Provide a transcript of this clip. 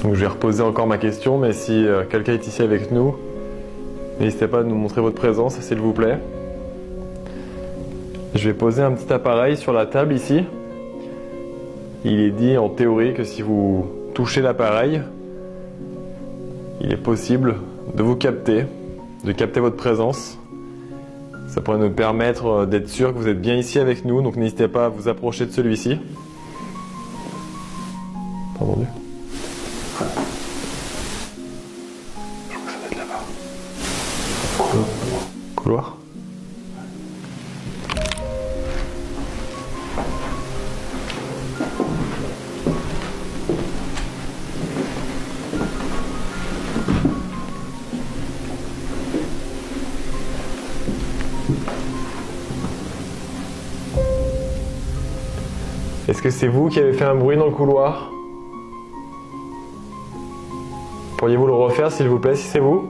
Donc je vais reposer encore ma question, mais si quelqu'un est ici avec nous, n'hésitez pas à nous montrer votre présence, s'il vous plaît. Je vais poser un petit appareil sur la table ici. Il est dit en théorie que si vous touchez l'appareil, il est possible de vous capter, de capter votre présence. Ça pourrait nous permettre d'être sûr que vous êtes bien ici avec nous, donc n'hésitez pas à vous approcher de celui-ci. T'as entendu ? Je crois que ça doit être là-bas. Couloir ? Est-ce que c'est vous qui avez fait un bruit dans le couloir? Pourriez-vous le refaire s'il vous plaît, si c'est vous?